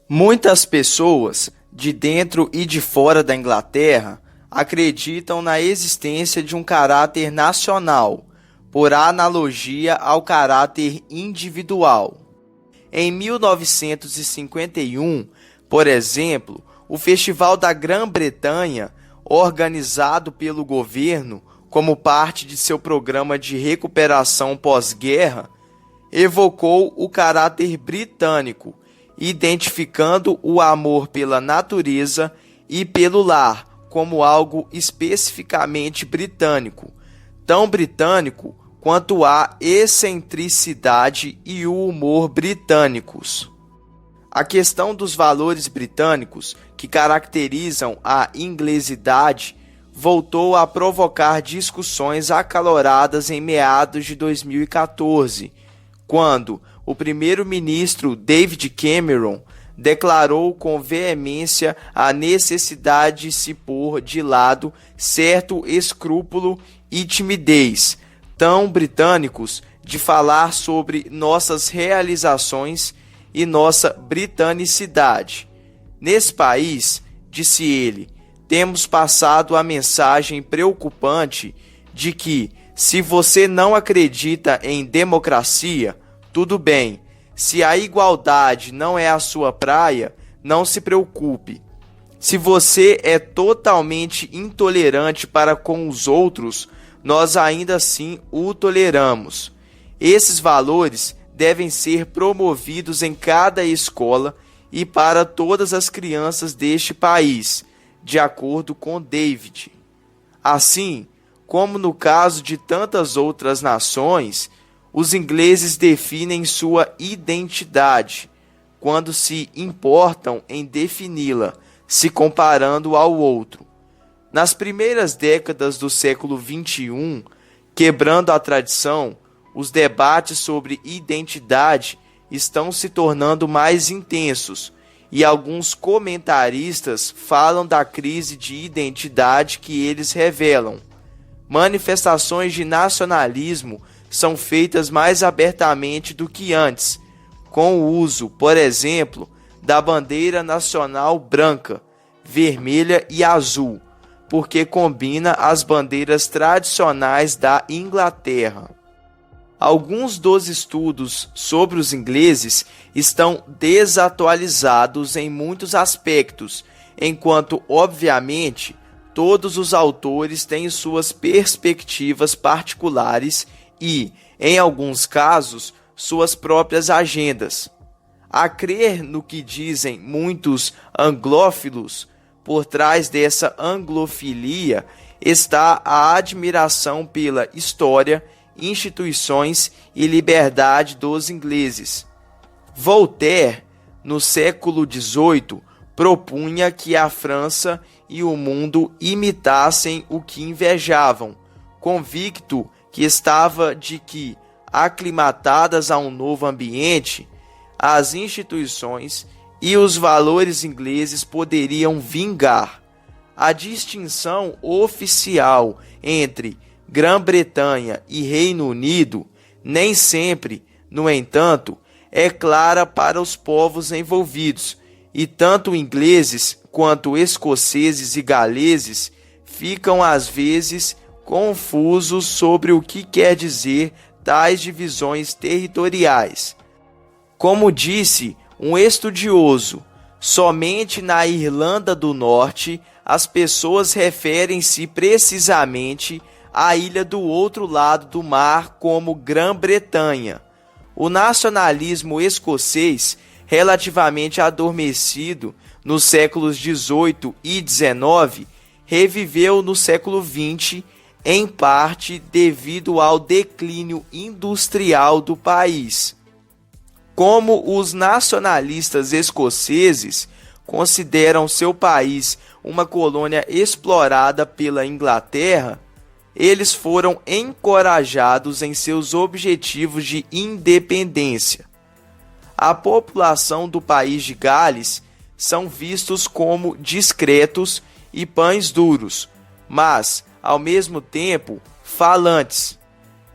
Muitas pessoas, de dentro e de fora da Inglaterra, acreditam na existência de um caráter nacional, por analogia ao caráter individual. Em 1951, por exemplo, o Festival da Grã-Bretanha, organizado pelo governo como parte de seu programa de recuperação pós-guerra, evocou o caráter britânico, identificando o amor pela natureza e pelo lar como algo especificamente britânico, tão britânico quanto a excentricidade e o humor britânicos. A questão dos valores britânicos que caracterizam a inglesidade voltou a provocar discussões acaloradas em meados de 2014, quando o primeiro-ministro David Cameron declarou com veemência a necessidade de se pôr de lado certo escrúpulo e timidez, tão britânicos, de falar sobre nossas realizações e nossa britanicidade. Nesse país, disse ele, temos passado a mensagem preocupante de que, se você não acredita em democracia, tudo bem. Se a igualdade não é a sua praia, não se preocupe. Se você é totalmente intolerante para com os outros, nós ainda assim o toleramos. Esses valores devem ser promovidos em cada escola e para todas as crianças deste país, de acordo com David. Assim, como no caso de tantas outras nações, os ingleses definem sua identidade quando se importam em defini-la, se comparando ao outro. Nas primeiras décadas do século XXI, quebrando a tradição, os debates sobre identidade estão se tornando mais intensos e alguns comentaristas falam da crise de identidade que eles revelam. Manifestações de nacionalismo são feitas mais abertamente do que antes, com o uso, por exemplo, da bandeira nacional branca, vermelha e azul, porque combina as bandeiras tradicionais da Inglaterra. Alguns dos estudos sobre os ingleses estão desatualizados em muitos aspectos, enquanto, obviamente, todos os autores têm suas perspectivas particulares e, em alguns casos, suas próprias agendas. A crer no que dizem muitos anglófilos, por trás dessa anglofilia está a admiração pela história, instituições e liberdade dos ingleses. Voltaire, no século XVIII, propunha que a França e o mundo imitassem o que invejavam, convicto que estava de que, aclimatadas a um novo ambiente, as instituições e os valores ingleses poderiam vingar. A distinção oficial entre Grã-Bretanha e Reino Unido nem sempre, no entanto, é clara para os povos envolvidos, e tanto ingleses quanto escoceses e galeses ficam às vezes confusos sobre o que quer dizer tais divisões territoriais. Como disse um estudioso, somente na Irlanda do Norte as pessoas referem-se precisamente à ilha do outro lado do mar como Grã-Bretanha. O nacionalismo escocês, relativamente adormecido nos séculos XVIII e XIX, reviveu no século XX, em parte devido ao declínio industrial do país. Como os nacionalistas escoceses consideram seu país uma colônia explorada pela Inglaterra, eles foram encorajados em seus objetivos de independência. A população do país de Gales são vistos como discretos e pães duros, mas, ao mesmo tempo, falantes.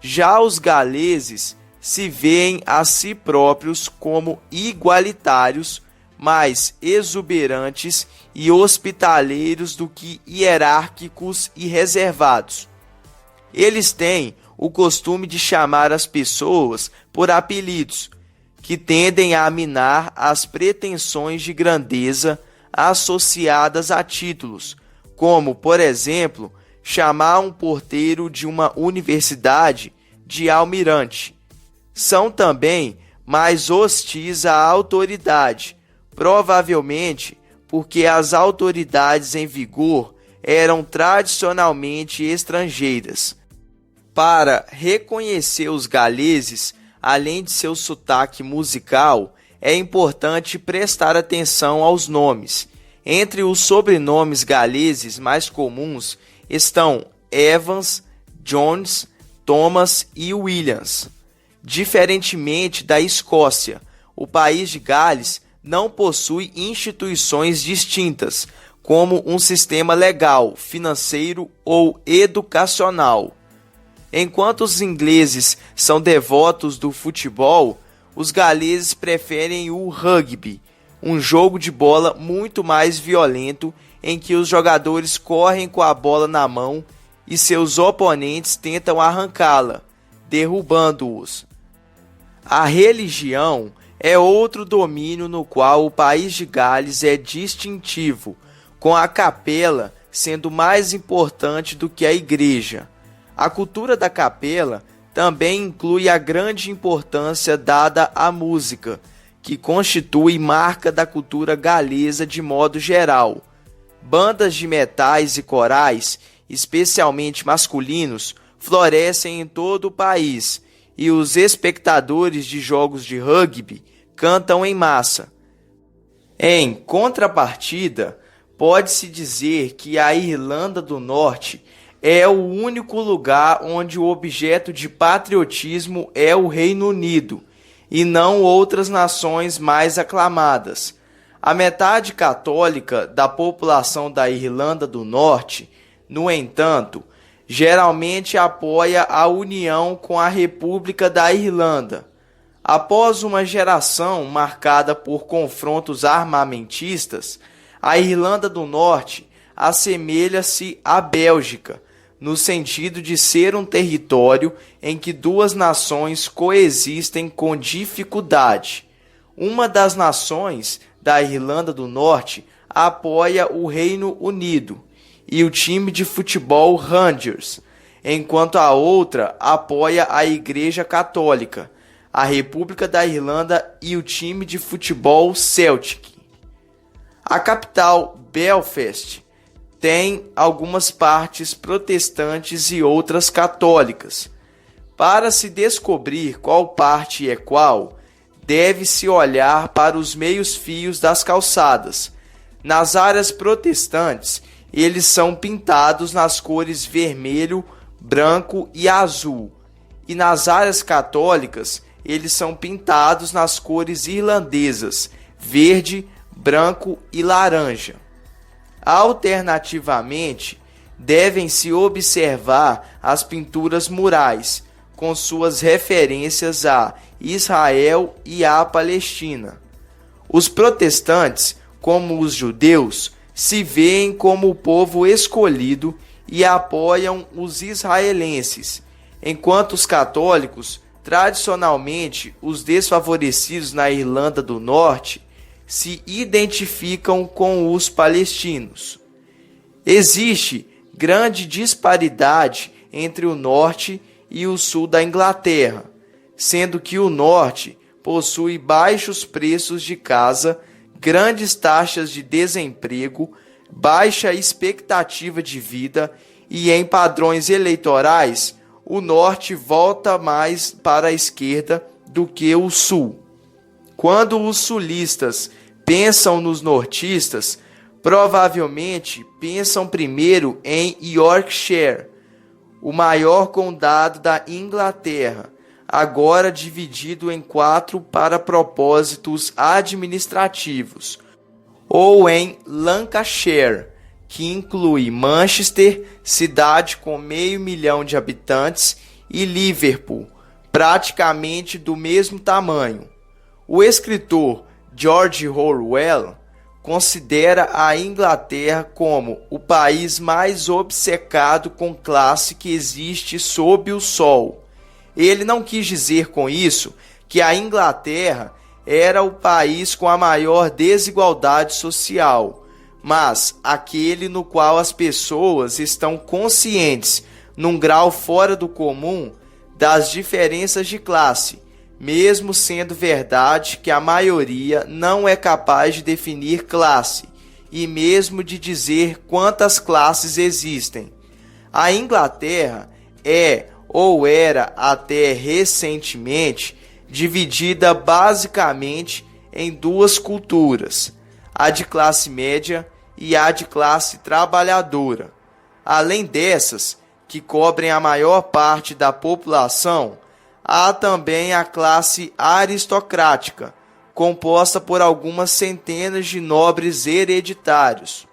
Já os galeses se veem a si próprios como igualitários, mais exuberantes e hospitaleiros do que hierárquicos e reservados. Eles têm o costume de chamar as pessoas por apelidos, que tendem a minar as pretensões de grandeza associadas a títulos, como, por exemplo, chamar um porteiro de uma universidade de almirante. São também mais hostis à autoridade, provavelmente porque as autoridades em vigor eram tradicionalmente estrangeiras. Para reconhecer os galeses, além de seu sotaque musical, é importante prestar atenção aos nomes. Entre os sobrenomes galeses mais comuns estão Evans, Jones, Thomas e Williams. Diferentemente da Escócia, o país de Gales não possui instituições distintas, como um sistema legal, financeiro ou educacional. Enquanto os ingleses são devotos do futebol, os galeses preferem o rugby, um jogo de bola muito mais violento em que os jogadores correm com a bola na mão e seus oponentes tentam arrancá-la, derrubando-os. A religião é outro domínio no qual o país de Gales é distintivo, com a capela sendo mais importante do que a igreja. A cultura da capela também inclui a grande importância dada à música, que constitui marca da cultura galesa de modo geral. Bandas de metais e corais, especialmente masculinos, florescem em todo o país, e os espectadores de jogos de rugby cantam em massa. Em contrapartida, pode-se dizer que a Irlanda do Norte é o único lugar onde o objeto de patriotismo é o Reino Unido, e não outras nações mais aclamadas. A metade católica da população da Irlanda do Norte, no entanto, geralmente apoia a união com a República da Irlanda. Após uma geração marcada por confrontos armamentistas, a Irlanda do Norte assemelha-se à Bélgica, no sentido de ser um território em que duas nações coexistem com dificuldade. Uma das nações da Irlanda do Norte apoia o Reino Unido e o time de futebol Rangers, enquanto a outra apoia a Igreja Católica, a República da Irlanda e o time de futebol Celtic. A capital, Belfast, tem algumas partes protestantes e outras católicas. Para se descobrir qual parte é qual, deve-se olhar para os meios-fios das calçadas. Nas áreas protestantes, eles são pintados nas cores vermelho, branco e azul, e nas áreas católicas, eles são pintados nas cores irlandesas, verde, branco e laranja. Alternativamente, devem-se observar as pinturas murais, com suas referências a Israel e à Palestina. Os protestantes, como os judeus, se veem como o povo escolhido e apoiam os israelenses, enquanto os católicos, tradicionalmente os desfavorecidos na Irlanda do Norte, se identificam com os palestinos. Existe grande disparidade entre o norte e o sul da Inglaterra, sendo que o norte possui baixos preços de casa, grandes taxas de desemprego, baixa expectativa de vida e em padrões eleitorais, o norte volta mais para a esquerda do que o sul. Quando os sulistas pensam nos nortistas, provavelmente pensam primeiro em Yorkshire, o maior condado da Inglaterra, agora dividido em 4 para propósitos administrativos, ou em Lancashire, que inclui Manchester, cidade com 500 mil de habitantes, e Liverpool, praticamente do mesmo tamanho. O escritor George Orwell considera a Inglaterra como o país mais obcecado com classe que existe sob o sol. Ele não quis dizer com isso que a Inglaterra era o país com a maior desigualdade social, mas aquele no qual as pessoas estão conscientes, num grau fora do comum, das diferenças de classe, mesmo sendo verdade que a maioria não é capaz de definir classe e mesmo de dizer quantas classes existem. A Inglaterra é ou era até recentemente dividida basicamente em duas culturas, a de classe média e a de classe trabalhadora. Além dessas, que cobrem a maior parte da população, há também a classe aristocrática, composta por algumas centenas de nobres hereditários,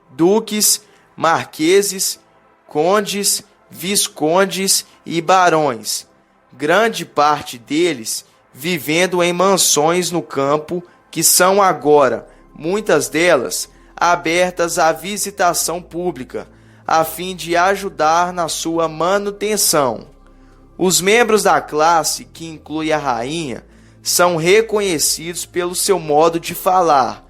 duques, marqueses, condes, viscondes e barões, grande parte deles vivendo em mansões no campo, que são agora, muitas delas, abertas à visitação pública, a fim de ajudar na sua manutenção. Os membros da classe, que inclui a rainha, são reconhecidos pelo seu modo de falar,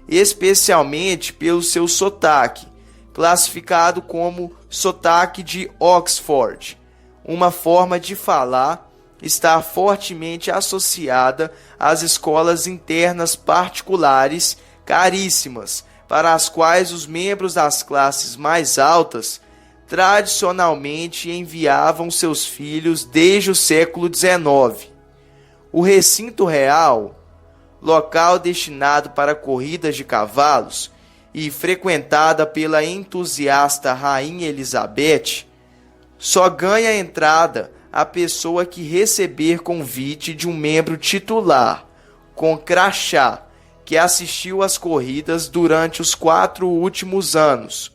especialmente pelo seu sotaque, classificado como sotaque de Oxford. Uma forma de falar está fortemente associada às escolas internas particulares caríssimas, para as quais os membros das classes mais altas tradicionalmente enviavam seus filhos desde o século XIX. O recinto real, local destinado para corridas de cavalos e frequentada pela entusiasta Rainha Elizabeth, só ganha entrada a pessoa que receber convite de um membro titular, com crachá, que assistiu às corridas durante os 4 últimos anos.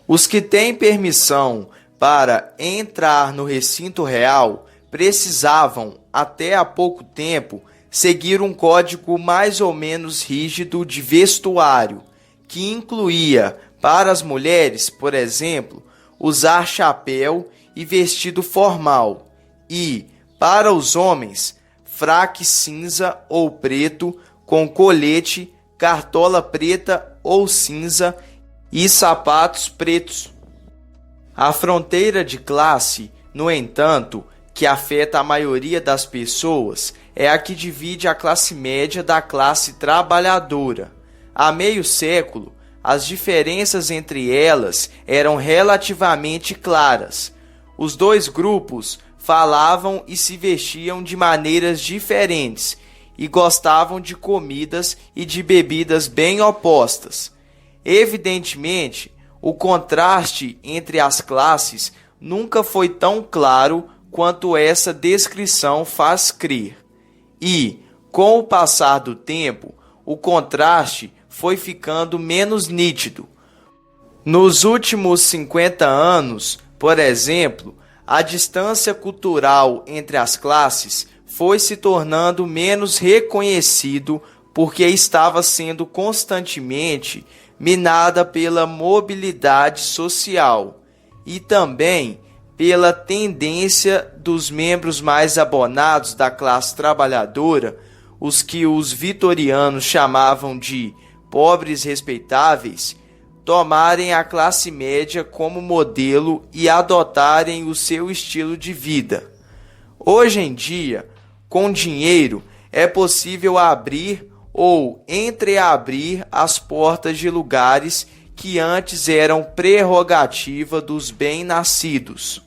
Os que têm permissão para entrar no recinto real precisavam, até há pouco tempo, seguir um código mais ou menos rígido de vestuário, que incluía, para as mulheres, por exemplo, usar chapéu e vestido formal, e, para os homens, fraque cinza ou preto com colete, cartola preta ou cinza e sapatos pretos. A fronteira de classe, no entanto, que afeta a maioria das pessoas, é a que divide a classe média da classe trabalhadora. Há meio século, as diferenças entre elas eram relativamente claras. Os dois grupos falavam e se vestiam de maneiras diferentes e gostavam de comidas e de bebidas bem opostas. Evidentemente, o contraste entre as classes nunca foi tão claro quanto essa descrição faz crer. E, com o passar do tempo, o contraste foi ficando menos nítido. Nos últimos 50 anos, por exemplo, a distância cultural entre as classes foi se tornando menos reconhecido porque estava sendo constantemente minada pela mobilidade social e também pela tendência dos membros mais abonados da classe trabalhadora, os que os vitorianos chamavam de pobres respeitáveis, tomarem a classe média como modelo e adotarem o seu estilo de vida. Hoje em dia, com dinheiro, é possível abrir ou entreabrir as portas de lugares que antes eram prerrogativa dos bem-nascidos.